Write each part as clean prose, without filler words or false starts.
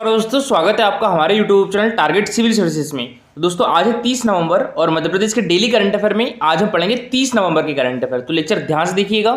दोस्तों स्वागत है आपका हमारे YouTube channel target civil Services में। दोस्तों आज है 30 नवंबर और मध्य प्रदेश के डेली करंट अफेयर में आज हम पढ़ेंगे 30 नवंबर के करंट अफेयर। तो लेक्चर ध्यान से देखिएगा।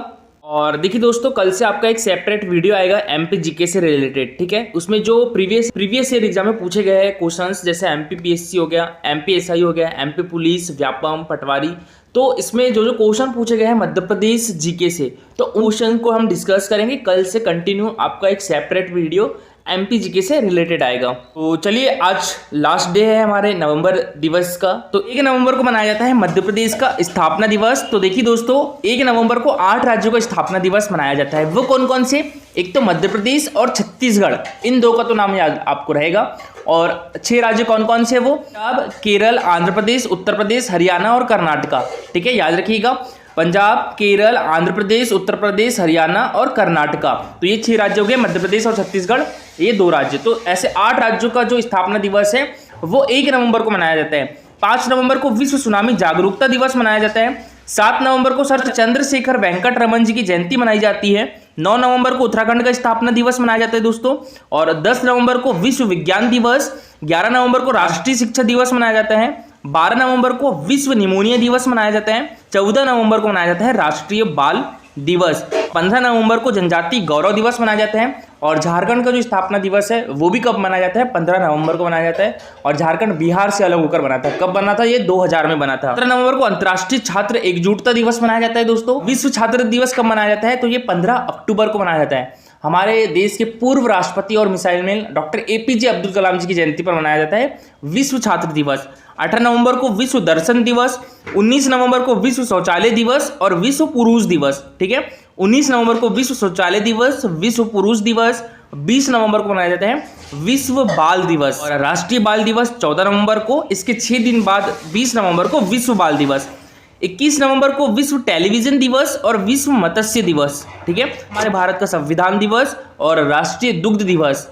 और देखिए दोस्तों, कल से आपका एक सेपरेट वीडियो आएगा एमपी जीके से रिलेटेड, ठीक है। उसमें जो प्रीवियस ईयर एग्जाम में पूछे गए हैं क्वेश्चंस, जैसे एमपी पीएससी हो गया, एमपी एसआई हो गया, एमपी पुलिस, व्यापम, पटवारी, तो इसमें जो क्वेश्चन पूछे गए हैं मध्य प्रदेश जीके से, तो क्वेश्चन को हम डिस्कस करेंगे। कल से कंटिन्यू आपका एक सेपरेट वीडियो एमपी जीके से रिलेटेड आएगा। तो चलिए, आज लास्ट डे है हमारे नवंबर दिवस का। तो 1 नवंबर को मनाया जाता है मध्य प्रदेश का स्थापना दिवस। तो देखिए दोस्तों, 1 नवंबर को 8 राज्यों का स्थापना दिवस मनाया जाता है। वो कौन कौन से? एक तो मध्य प्रदेश और छत्तीसगढ़, इन दो का तो नाम याद आपको रहेगा। और 6 राज्य कौन कौन से? वो पंजाब, केरल, आंध्र प्रदेश, उत्तर प्रदेश, हरियाणा और कर्नाटका, ठीक है, याद रखिएगा। पंजाब, केरल, आंध्र प्रदेश, उत्तर प्रदेश, हरियाणा और कर्नाटका, तो ये 6 राज्य हो गए। मध्य प्रदेश और छत्तीसगढ़ ये 2 राज्य। तो ऐसे 8 राज्यों का जो स्थापना दिवस है वो 1 नवंबर को मनाया जाता है। 5 नवंबर को विश्व सुनामी जागरूकता दिवस मनाया जाता है। 7 नवंबर को सर चंद्रशेखर वेंकट रमन जी की जयंती मनाई जाती है। 9 नवंबर को उत्तराखंड का स्थापना दिवस मनाया जाता है दोस्तों। और 10 नवंबर को विश्व विज्ञान दिवस। 11 नवंबर को राष्ट्रीय शिक्षा दिवस मनाया जाता है। 12 नवंबर को विश्व निमोनिया दिवस मनाया जाता है। 14 नवंबर को मनाया जाता है राष्ट्रीय बाल दिवस। 15 नवंबर को जनजातीय गौरव दिवस मनाया जाता है। और झारखंड का जो स्थापना दिवस है वो भी कब मनाया जाता है? 15 नवंबर को मनाया जाता है। और झारखंड बिहार से अलग होकर बना था। कब बना था? ये 2000 में बना था। 15 नवंबर को अंतर्राष्ट्रीय छात्र एकजुटता दिवस मनाया जाता है दोस्तों। विश्व छात्र दिवस कब मनाया जाता है? तो ये 15 अक्टूबर को मनाया जाता है। हमारे देश के पूर्व राष्ट्रपति और missile man doctor APJ Abdul Kalam ji की जयंती पर मनाया जाता है विश्व छात्र दिवस। 18 नवंबर को विश्व दर्शन दिवस। 19 नवंबर को विश्व शौचालय दिवस और विश्व पुरुष दिवस, ठीक है। 19 नवंबर को विश्व शौचालय दिवस, विश्व पुरुष दिवस। 20 नवंबर को मनाया जाता है विश्व बाल दिवस। और राष्ट्रीय बाल दिवस 14 नवंबर को। इसके 6 दिन बाद 20 नवंबर को विश्व बाल दिवस। 21 नवंबर को विश्व टेलीविजन दिवस और विश्व मत्स्य दिवस, ठीक है। हमारे भारत का संविधान दिवस और राष्ट्रीय दुग्ध दिवस।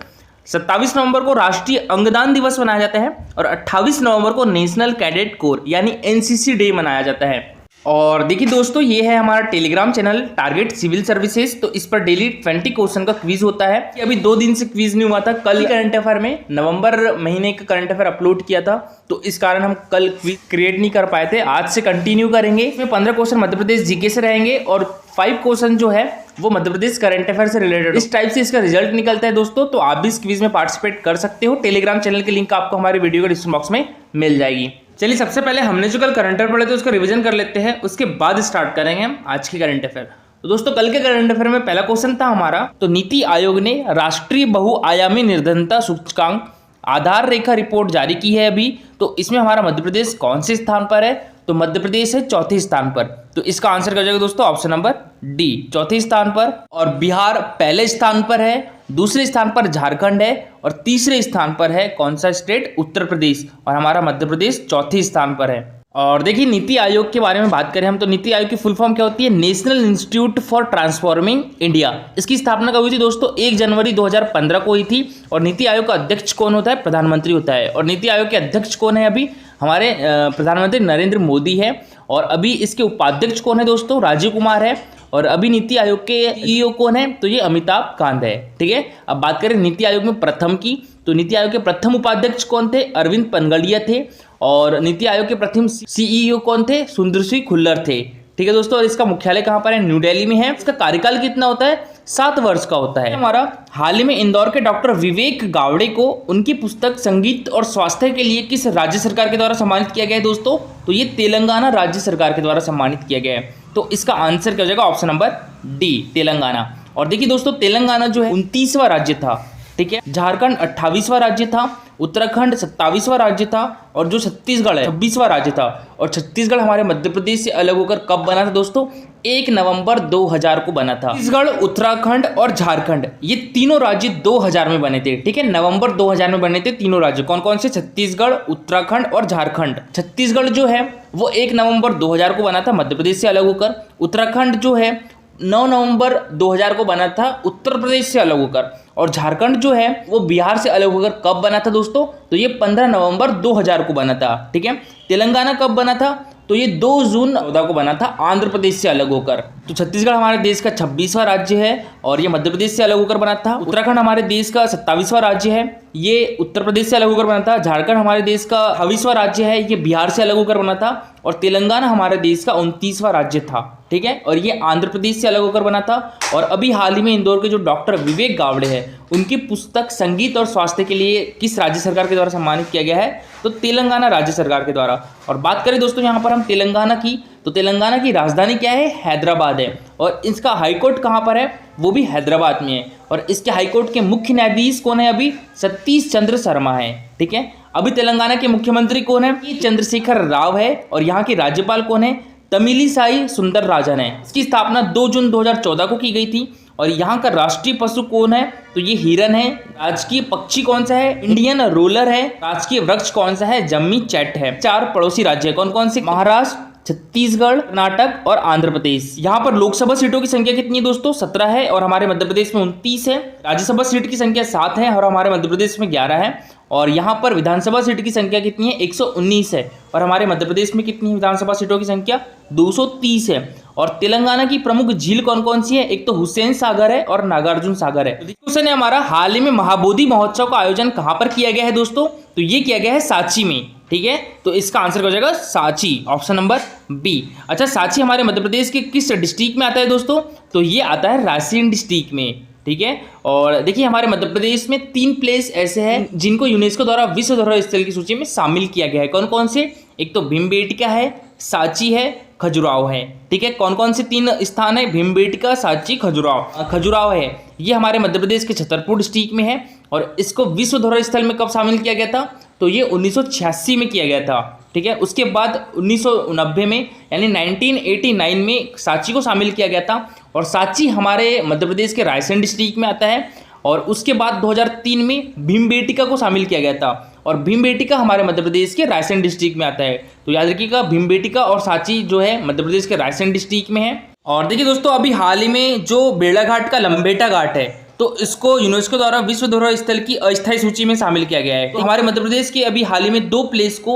27 नवंबर को राष्ट्रीय अंगदान दिवस मनाया जाता है। और 28 नवंबर को नेशनल कैडेट कोर यानी एनसीसी डे मनाया जाता है। और देखिए दोस्तों, ये है हमारा Telegram channel target civil services. तो इस पर डेली 20 क्वेश्चन का क्विज होता है। अभी 2 दिन से क्विज नहीं हुआ था। कल करंट अफेयर में नवंबर महीने का करंट अफेयर अपलोड किया था, तो इस कारण हम कल क्विज क्रिएट नहीं कर पाए थे। आज से कंटिन्यू करेंगे। इसमें 15 क्वेश्चन मध्य प्रदेश जीके से रहेंगे और 5 क्वेश्चन जो है वो मध्य प्रदेश करंट अफेयर से रिलेटेड। इस टाइप से इसका रिजल्ट निकलता है दोस्तों। तो आप भी इस क्विज में पार्टिसिपेट कर सकते हो। टेलीग्राम चैनल की लिंक आपको हमारे वीडियो के डिस्क्रिप्शन बॉक्स में मिल जाएगी। चलिए, सबसे पहले हमने जो कल करंट अफेयर पढ़े थे उसका रिवीजन कर लेते हैं, उसके बाद स्टार्ट करेंगे हम आज की करंट अफेयर। तो दोस्तों, कल के करंट अफेयर में पहला क्वेश्चन था हमारा, तो नीति आयोग ने राष्ट्रीय बहुआयामी निर्धनता सूचकांक आधार रेखा रिपोर्ट जारी की है अभी। तो इसमें हमारा मध्य प्रदेश कौन से स्थान पर है? तो मध्य प्रदेश है 4थे स्थान पर। तो इसका आंसर क्या हो जाएगा दोस्तों? ऑप्शन नंबर डी, 4थे स्थान पर। और बिहार पहले स्थान पर है। दूसरे स्थान पर झारखंड है। और तीसरे स्थान पर है कौन सा स्टेट? उत्तर प्रदेश। और हमारा मध्य प्रदेश 4थे स्थान पर है। और देखिए, नीति आयोग के बारे में बात करें हम, तो नीति आयोग की फुल फॉर्म क्या होती है? National institute for transforming India. इसकी स्थापना कब हुई थी दोस्तों? 1 जनवरी 2015 को हुई थी। और नीति आयोग का अध्यक्ष कौन होता है? प्रधानमंत्री होता है। और नीति आयोग के अध्यक्ष कौन है अभी? हमारे प्रधानमंत्री नरेंद्र मोदी है। और अभी इसके उपाध्यक्ष कौन है दोस्तों? राजीव कुमार है। और अभी नीति आयोग के सीईओ कौन है? तो ये अमिताभ कांत है, ठीक है। अब बात करें नीति आयोग में प्रथम की, तो नीति आयोग के प्रथम उपाध्यक्ष कौन थे? अरविंद पनगड़िया थे। और नीति आयोग के प्रथम सीईओ कौन थे? सुंदर सिंह खुल्लर थे, ठीक है दोस्तों। और इसका मुख्यालय कहाँ पर है? न्यू दिल्ली में है। इसका कार्यकाल कितना होता है? 7 वर्ष का होता है। हमारा हाल ही में इंदौर के डॉक्टर विवेक गावड़े को उनकी पुस्तक संगीत और स्वास्थ्य के लिए किस राज्य सरकार के द्वारा सम्मानित किया गया है दोस्तों? तो ये तेलंगाना राज्य सरकार के द्वारा सम्मानित किया गया है। तो इसका आंसर क्या हो जाएगा? Option number D, Telangana. और देखिए दोस्तों, तेलंगाना जो है 29वां राज्य था, ठीक है। झारखंड 28वां राज्य था। उत्तराखंड 27वां राज्य था। और जो छत्तीसगढ़ है 26वां राज्य था। और छत्तीसगढ़ हमारे मध्य प्रदेश से अलग होकर कब बना था दोस्तों? 1 नवंबर 2000 को बना था। छत्तीसगढ़, उत्तराखंड और झारखंड ये तीनों राज्य 2000 में बने थे, ठीक है। नवंबर 2000 में बने थे तीनों राज्य। कौन कौन से? छत्तीसगढ़, उत्तराखंड और झारखंड। छत्तीसगढ़ जो है वो 1 नवंबर 2000 को बना था मध्य प्रदेश से अलग होकर। उत्तराखंड जो है 9 नवंबर 2000 को बना था उत्तर प्रदेश से अलग होकर। और झारखंड जो है वो बिहार से अलग होकर कब बना था दोस्तों? तो ये 15 नवंबर 2000 को बना था, ठीक है। तेलंगाना कब बना था? तो ये 2 जून 14 को बना था आंध्र प्रदेश से अलग होकर। तो छत्तीसगढ़ हमारे देश का 26वां राज्य है और ये मध्य प्रदेश से अलग होकर बना था। उत्तराखंड हमारे देश का 27वां राज्य है, ये उत्तर प्रदेश से अलग होकर बना था। झारखंड हमारे देश का 28वां राज्य है, ये बिहार से अलग होकर बना था। और तेलंगाना हमारे देश का 29वां राज्य था, ठीक है, और ये आंध्र प्रदेश से अलग होकर बना था। और अभी हाल ही में इंदौर के जो डॉक्टर विवेक गावड़े हैं, उनकी पुस्तक संगीत और स्वास्थ्य के लिए किस राज्य सरकार के द्वारा सम्मानित किया गया है? तो तेलंगाना राज्य सरकार के द्वारा। और बात करें दोस्तों यहाँ पर हम तेलंगाना की, तो तेलंगाना की राजधानी क्या है? हैदराबाद है। और इसका हाईकोर्ट कहाँ पर है? वो भी हैदराबाद में है। और इसके हाईकोर्ट के मुख्य न्यायाधीश कौन है? अभी सतीश चंद्र शर्मा है, ठीक है। अभी तेलंगाना के मुख्यमंत्री कौन है? चंद्रशेखर राव है। और यहाँ के राज्यपाल कौन है? तमिलिसाई सुंदरराजन है। इसकी स्थापना 2 जून 2014 को की गई थी। और यहाँ का राष्ट्रीय पशु कौन है? तो ये हिरन है। राजकीय पक्षी कौन सा है? इंडियन रोलर है। राजकीय वृक्ष कौन सा है? जम्मी चैट है। 4 पड़ोसी राज्य कौन कौन से? महाराष्ट्र, छत्तीसगढ़, कर्नाटक और आंध्र प्रदेश। यहाँ पर लोकसभा सीटों की संख्या कितनी है दोस्तों? 17 है और हमारे मध्य प्रदेश में 29 है। राज्यसभा सीट की संख्या 7 है और हमारे मध्य प्रदेश में 11 है। और यहाँ पर विधानसभा सीट की संख्या कितनी है? 119 है और हमारे मध्य प्रदेश में कितनी है विधानसभा सीटों की संख्या? 230 है। और तेलंगाना की प्रमुख झील कौन कौन सी है? एक तो हुसैन सागर है और नागार्जुन सागर है। क्वेश्चन है हमारा, हाल ही में महाबोधि महोत्सव का आयोजन कहाँ पर किया गया है दोस्तों? तो ये किया गया है सांची में, ठीक है। तो इसका आंसर हो जाएगा सांची, ऑप्शन नंबर बी। अच्छा, सांची हमारे मध्य प्रदेश के किस डिस्ट्रिक्ट में आता है दोस्तों? तो ये आता है रायसेन डिस्ट्रिक्ट में, ठीक है। और देखिए हमारे मध्य प्रदेश में 3 प्लेस ऐसे हैं जिनको यूनेस्को द्वारा विश्व धरोहर स्थल की सूची में शामिल किया गया है। कौन कौन से? एक तो भीमबेटका है, सांची है, खजुराहो है, ठीक है। कौन कौन से 3 स्थान है? भीमबेटका, सांची, खजुराहो। खजुराहो है ये हमारे मध्य प्रदेश के छतरपुर डिस्ट्रिक्ट में है। और इसको विश्व धरोहर स्थल में कब शामिल किया गया था? तो ये 1986 में किया गया था, ठीक है। उसके बाद 1990 में यानी 1989 में सांची को शामिल किया गया था। और सांची हमारे मध्य प्रदेश के रायसेन डिस्ट्रिक्ट में आता है। और उसके बाद 2003 में भीमबेटका को शामिल किया गया था और भीमबेटका हमारे मध्य प्रदेश के रायसेन डिस्ट्रिक्ट में आता है। तो याद रखिएगा, भीमबेटका और सांची जो है मध्य प्रदेश के रायसेन डिस्ट्रिक्ट में है। और देखिए दोस्तों, अभी हाल ही में जो बेड़ाघाट का लंबेटा घाट है, तो इसको यूनेस्को द्वारा विश्व धरोहर स्थल की अस्थायी सूची में शामिल किया गया है। तो हमारे मध्य प्रदेश के अभी हाल ही में 2 प्लेस को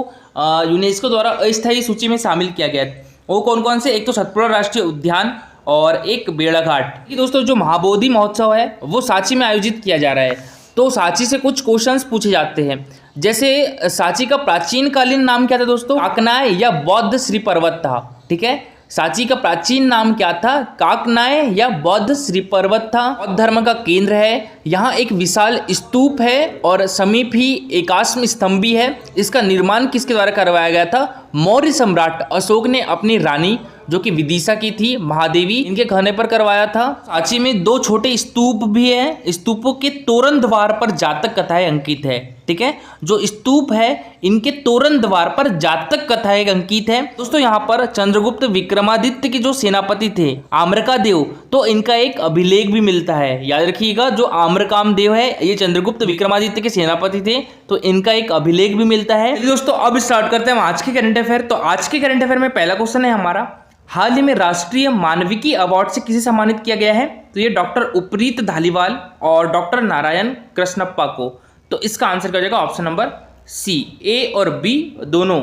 यूनेस्को द्वारा अस्थायी सूची में शामिल किया गया है। वो कौन कौन से? एक तो सतपुड़ा राष्ट्रीय उद्यान और एक बेड़ाघाट। दोस्तों, जो महाबोधि महोत्सव है वो सांची में आयोजित किया जा रहा है। तो सांची से कुछ क्वेश्चंस पूछे जाते हैं, जैसे सांची का प्राचीन कालीन नाम क्या था दोस्तों? काकनाय या बौद्ध श्री पर्वत था, ठीक है। सांची का प्राचीन नाम क्या था? काकनाय या बौद्ध श्री पर्वत था। बौद्ध धर्म का केंद्र है। यहाँ एक विशाल स्तूप है और समीप ही एकाश्म स्तंभ भी है। इसका निर्माण किसके द्वारा करवाया गया था? मौर्य सम्राट अशोक ने अपनी रानी जो कि विदिशा की थी, महादेवी, इनके कहने पर करवाया था। सांची में 2 छोटे स्तूप भी हैं। स्तूपों के तोरण द्वार पर जातक कथाएं अंकित है, ठीक है। जो स्तूप है इनके तोरण द्वार पर जातक कथाएं अंकित है। दोस्तों, यहाँ पर चंद्रगुप्त विक्रमादित्य के जो सेनापति थे आम्रकादेव, तो इनका एक अभिलेख भी मिलता है। याद रखिएगा, जो आम्रकामदेव है ये चंद्रगुप्त विक्रमादित्य के सेनापति थे, तो इनका एक अभिलेख भी मिलता है। दोस्तों, अब स्टार्ट करते हैं हम आज के करंट अफेयर। तो आज के करंट अफेयर में पहला क्वेश्चन है हमारा, हाल ही में राष्ट्रीय मानविकी अवार्ड से किसे सम्मानित किया गया है? तो ये डॉक्टर उपरीत धालीवाल और डॉक्टर नारायण कृष्णप्पा को। तो इसका आंसर हो जाएगा ऑप्शन नंबर सी, ए और बी दोनों।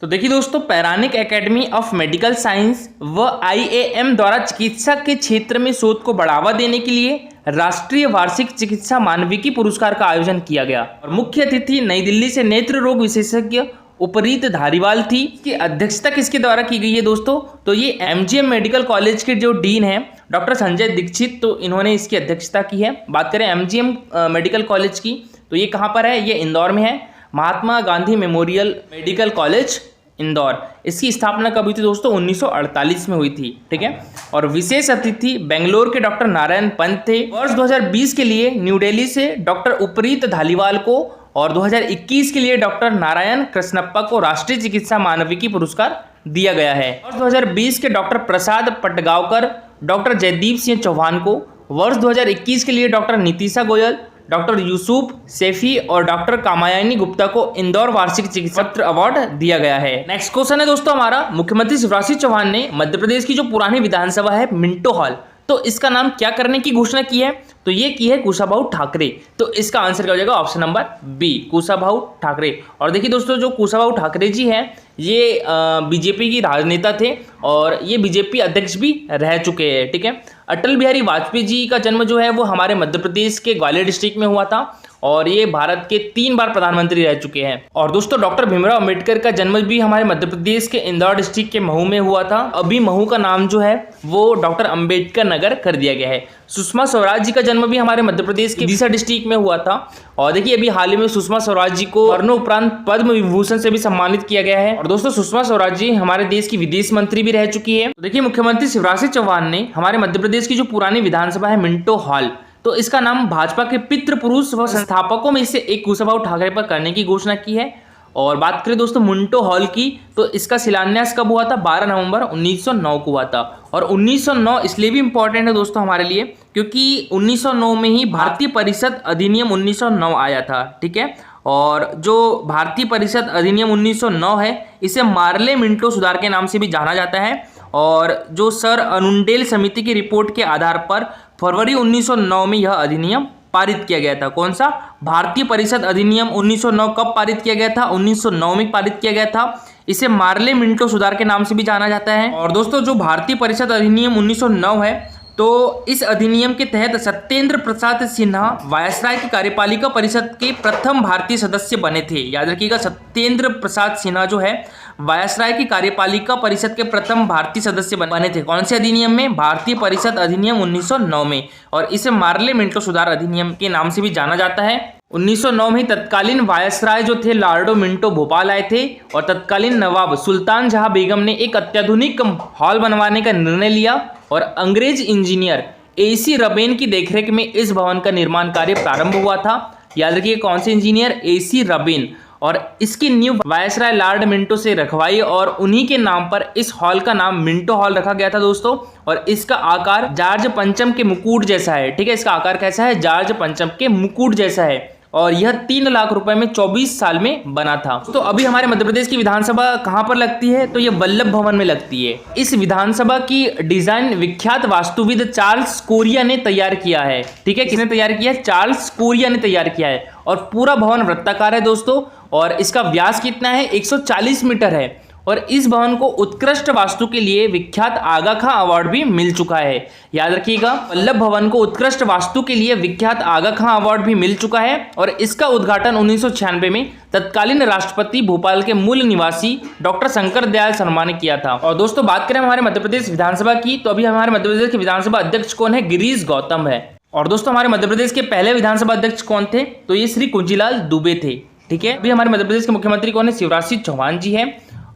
तो देखिए दोस्तों, पैरानिक एकेडमी ऑफ मेडिकल साइंस व IAM द्वारा चिकित्सा के क्षेत्र में शोध को बढ़ावा देने के लिए राष्ट्रीय वार्षिक चिकित्सा मानविकी पुरस्कार का आयोजन किया गया। और मुख्य अतिथि नई दिल्ली से नेत्र रोग विशेषज्ञ उपरीत धारीवाल थी। की अध्यक्षता किसके द्वारा की गई है दोस्तों? तो ये MGM मेडिकल कॉलेज के जो डीन है डॉक्टर संजय दीक्षित, तो इन्होंने इसकी अध्यक्षता की है। बात करें MGM मेडिकल कॉलेज की, तो ये कहाँ पर है? ये इंदौर में है, Mahatma Gandhi memorial medical college Indore. इसकी स्थापना कब हुई थी दोस्तों? 1948 में हुई थी, ठीक है। और विशेष अतिथि बेंगलोर के डॉक्टर नारायण पंत थे। वर्ष 2020 के लिए न्यू दिल्ली से डॉक्टर उपरीत धालीवाल को और 2021 के लिए डॉक्टर नारायण कृष्णप्पा को राष्ट्रीय चिकित्सा मानविकी पुरस्कार दिया गया है। वर्ष 2020 के डॉक्टर प्रसाद पटगांवकर, डॉक्टर जयदीप सिंह चौहान को, वर्ष 2021 के लिए डॉक्टर नीतिशा गोयल, डॉक्टर यूसुफ सैफी और डॉक्टर कामायनी गुप्ता को इंदौर वार्षिक चिकित्सा अवार्ड दिया गया है। नेक्स्ट क्वेश्चन है दोस्तों हमारा, मुख्यमंत्री शिवराज सिंह चौहान ने मध्य प्रदेश की जो पुरानी विधानसभा है मिंटो हॉल, तो इसका नाम क्या करने की घोषणा की है? तो ये की है कुशाभाऊ ठाकरे। तो इसका आंसर क्या हो जाएगा? Option number B, Kushabhau Thackeray. और देखिए दोस्तों, जो कुशाभाऊ ठाकरे जी हैं ये बीजेपी की राजनेता थे और ये बीजेपी अध्यक्ष भी रह चुके हैं। ठीक है, अटल बिहारी वाजपेयी जी का जन्म जो है वो हमारे मध्य प्रदेश के ग्वालियर डिस्ट्रिक्ट में हुआ था और ये भारत के 3 बार प्रधानमंत्री रह चुके हैं। और दोस्तों डॉक्टर भीमराव अंबेडकर का जन्म भी हमारे मध्य प्रदेश के इंदौर डिस्ट्रिक्ट के महू में हुआ था। अभी महू का नाम जो है वो डॉक्टर अंबेडकर नगर कर दिया गया है। सुषमा स्वराज जी का जन्म भी हमारे मध्य प्रदेश के विदिशा डिस्ट्रिक्ट में हुआ था और देखिए अभी हाल ही में सुषमा स्वराज जी को मरणोपरांत पद्म विभूषण से भी सम्मानित किया गया है। और दोस्तों सुषमा स्वराज जी हमारे देश की विदेश मंत्री भी रह चुकी है। तो देखिए मुख्यमंत्री शिवराज सिंह चौहान ने हमारे मध्य प्रदेश की जो पुरानी विधानसभा है मिंटो हॉल, तो इसका नाम भाजपा के पितृ पुरुष व संस्थापकों में से एक कुशाभाऊ ठाकरे पर करने की घोषणा की है। और बात करें दोस्तों मिंटो हॉल की, तो इसका शिलान्यास कब हुआ था? 12 नवंबर 1909 को हुआ था। और 1909 इसलिए भी इंपॉर्टेंट है दोस्तों हमारे लिए क्योंकि 1909 में ही भारतीय परिषद अधिनियम 1909 आया था। ठीक है, और जो भारतीय परिषद अधिनियम 1909 है इसे मार्ले मिंटो सुधार के नाम से भी जाना जाता है। और जो सर अनुंडेल समिति की रिपोर्ट के आधार पर फरवरी 1909 में यह अधिनियम पारित किया गया था। कौन सा? भारतीय परिषद अधिनियम 1909 कब पारित किया गया था? 1909 में पारित किया गया था। इसे मार्ले मिंटो सुधार के नाम से भी जाना जाता है। और दोस्तों जो भारतीय परिषद अधिनियम 1909 है तो इस अधिनियम के तहत सत्येंद्र प्रसाद सिन्हा वायसराय की कार्यपालिका परिषद के प्रथम भारतीय सदस्य बने थे। याद रखिएगा, सत्येंद्र प्रसाद सिन्हा जो है वायसराय की कार्यपालिका परिषद के प्रथम भारतीय सदस्य बने थे। कौन से अधिनियम में? भारतीय परिषद अधिनियम 1909 में। और इसे मार्ले मिंटो सुधार अधिनियम के नाम से भी जाना जाता है। 1909 में तत्कालीन वायसराय जो थे लॉर्डो मिंटो भोपाल आए थे और तत्कालीन नवाब सुल्तान जहां बेगम ने एक अत्याधुनिक हॉल बनवाने का निर्णय लिया और अंग्रेज इंजीनियर AC रबेन की देखरेख में इस भवन का निर्माण कार्य प्रारंभ हुआ था। याद रखिए कौन से इंजीनियर? AC रबेन। और इसकी नींव वायसराय लॉर्ड मिंटो से रखवाई और उन्हीं के नाम पर इस हॉल का नाम मिंटो हॉल रखा गया था दोस्तों। और इसका आकार जॉर्ज पंचम के मुकुट जैसा है। ठीक है, इसका आकार कैसा है? जॉर्ज पंचम के मुकुट जैसा है और यह 3 लाख रुपए में 24 साल में बना था। तो अभी हमारे मध्य प्रदेश की विधानसभा कहां पर लगती है? तो यह वल्लभ भवन में लगती है। इस विधानसभा की डिजाइन विख्यात वास्तुविद चार्ल्स कोरिया ने तैयार किया है। ठीक है, किसने तैयार किया है? चार्ल्स कोरिया ने तैयार किया है। और पूरा भवन वृत्ताकार है दोस्तों और इसका व्यास कितना है? 140 मीटर है। और इस भवन को उत्कृष्ट वास्तु के लिए विख्यात आगा खां अवार्ड भी मिल चुका है। याद रखिएगा, वल्लभ भवन को उत्कृष्ट वास्तु के लिए विख्यात आगा खां अवार्ड भी मिल चुका है। और इसका उद्घाटन 1996 में तत्कालीन राष्ट्रपति भोपाल के मूल निवासी डॉक्टर शंकर दयाल शर्मा ने किया था। और दोस्तों बात करें हमारे मध्य प्रदेश विधानसभा की, तो अभी हमारे मध्य प्रदेश के विधानसभा अध्यक्ष कौन है? गिरीश गौतम है। और दोस्तों हमारे मध्य प्रदेश के पहले विधानसभा अध्यक्ष कौन थे? तो ये श्री कुंजीलाल दुबे थे। ठीक है, अभी हमारे मध्य प्रदेश के मुख्यमंत्री कौन है? शिवराज सिंह चौहान जी है।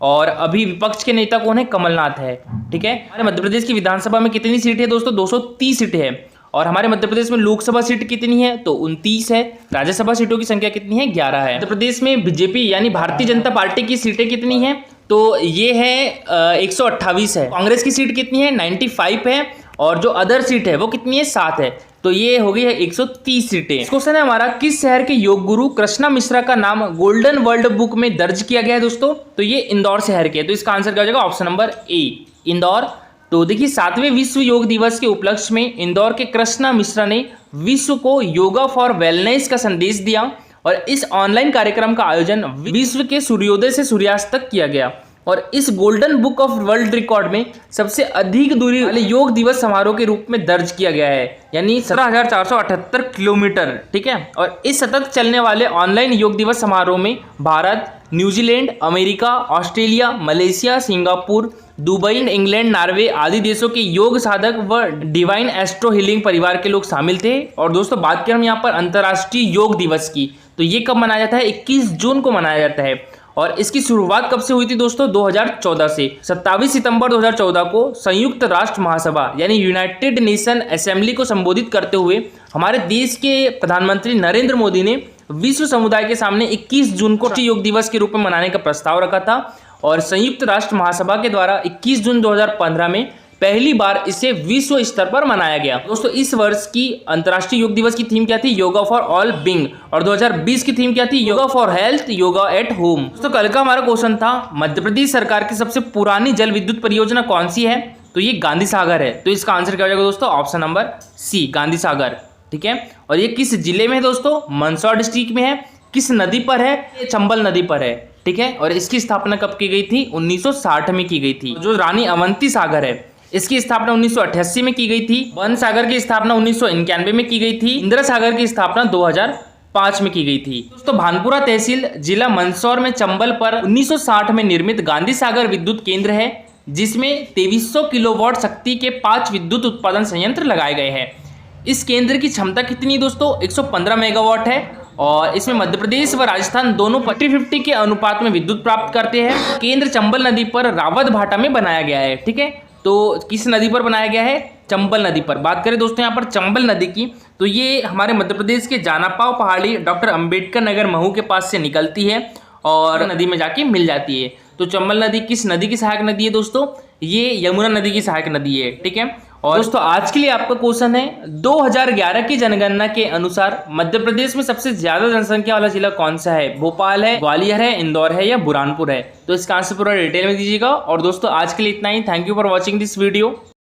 और अभी विपक्ष के नेता कौन है? कमलनाथ है। ठीक है, हमारे मध्य प्रदेश की विधानसभा में कितनी सीट है दोस्तों? 230 सीटें हैं। और हमारे मध्य प्रदेश में लोकसभा सीट कितनी है? तो 29 है। राज्यसभा सीटों की संख्या कितनी है? 11 है। मध्य प्रदेश में बीजेपी यानी भारतीय जनता पार्टी की सीटें कितनी है? तो ये है 128 है। कांग्रेस की सीट कितनी है? 95 है। और जो अदर सीट है वो कितनी है? 7 है। तो ये हो गई है 130 सीटें। क्वेश्चन है हमारा, किस शहर के योग गुरु कृष्णा मिश्रा का नाम गोल्डन वर्ल्ड बुक में दर्ज किया गया है दोस्तों? तो ये इंदौर शहर के। तो इसका आंसर क्या हो जाएगा? Option number A, Indore. तो देखिए 7वें विश्व योग दिवस के उपलक्ष्य में इंदौर के कृष्णा मिश्रा ने विश्व को योगा फॉर वेलनेस का संदेश दिया और इस ऑनलाइन कार्यक्रम का आयोजन विश्व के सूर्योदय से सूर्यास्त तक किया गया। और इस golden book of world record में सबसे अधिक दूरी वाले योग दिवस समारोह के रूप में दर्ज किया गया है, यानी 17,478 किलोमीटर। ठीक है, और इस सतत चलने वाले ऑनलाइन योग दिवस समारोह में Bharat, New Zealand, America, Australia, Malaysia, Singapore, Dubai, England, Norway आदि देशों के योग साधक व डिवाइन एस्ट्रो हीलिंग परिवार के लोग शामिल थे। और दोस्तों बात करें हम यहाँ पर अंतर्राष्ट्रीय योग दिवस की, तो ये कब मनाया जाता है? 21 जून को मनाया जाता है। और इसकी शुरुआत कब से हुई थी दोस्तों? 2014 से। 27 सितंबर 2014 को संयुक्त राष्ट्र महासभा यानी यूनाइटेड नेशन असेंबली को संबोधित करते हुए हमारे देश के प्रधानमंत्री नरेंद्र मोदी ने विश्व समुदाय के सामने 21 जून को योग दिवस के रूप में मनाने का प्रस्ताव रखा था। और संयुक्त राष्ट्र महासभा के द्वारा 21 जून 2015 में पहली बार इसे विश्व स्तर पर मनाया गया। दोस्तों इस वर्ष की अंतर्राष्ट्रीय योग दिवस की थीम क्या थी? Yoga for all being. और 2020 की थीम क्या थी? Yoga for health, yoga at home. तो कल का हमारा क्वेश्चन था, मध्य प्रदेश सरकार की सबसे पुरानी जल विद्युत परियोजना कौन सी है? तो ये गांधी सागर है। तो इसका आंसर क्या हो जाएगा दोस्तों? Option number C, Gandhi Sagar. ठीक है, और ये किस जिले में है दोस्तों? मंदसौर डिस्ट्रिक्ट में है। किस नदी पर है? ये चंबल नदी पर है। ठीक है। और इसकी स्थापना कब की गई थी? 1960 में की गई थी। जो रानी अवंती सागर है इसकी स्थापना 1988 में की गई थी। बन सागर की स्थापना 1991 में की गई थी। इंदिरा सागर की स्थापना 2005 में की गई थी। दोस्तों भानपुरा तहसील जिला मंदसौर में चंबल पर 1960 में निर्मित गांधी सागर विद्युत केंद्र है, जिसमें 2300 किलोवाट शक्ति के 5 विद्युत उत्पादन संयंत्र लगाए गए हैं। इस केंद्र की क्षमता कितनी दोस्तों? 115 मेगावाट है और इसमें मध्य प्रदेश व राजस्थान दोनों 50-50 के अनुपात में विद्युत प्राप्त करते हैं। केंद्र चंबल नदी पर रावत भाटा में बनाया गया है, ठीक है। तो किस नदी पर बनाया गया है? चंबल नदी पर। बात करें दोस्तों यहाँ पर चंबल नदी की, तो ये हमारे मध्य प्रदेश के जानापाव पहाड़ी डॉक्टर अंबेडकर नगर महू के पास से निकलती है और नदी में जाके मिल जाती है। तो चंबल नदी किस नदी की सहायक नदी है दोस्तों? ये यमुना नदी की सहायक नदी है, ठीक है। और दोस्तों आज के लिए आपका क्वेश्चन है, 2011 की जनगणना के अनुसार मध्य प्रदेश में सबसे ज्यादा जनसंख्या वाला जिला कौन सा है? भोपाल है, ग्वालियर है, इंदौर है या बुरहानपुर है? तो इसका आंसर पूरा डिटेल में दीजिएगा। और दोस्तों आज के लिए इतना ही। Thank you for watching this video.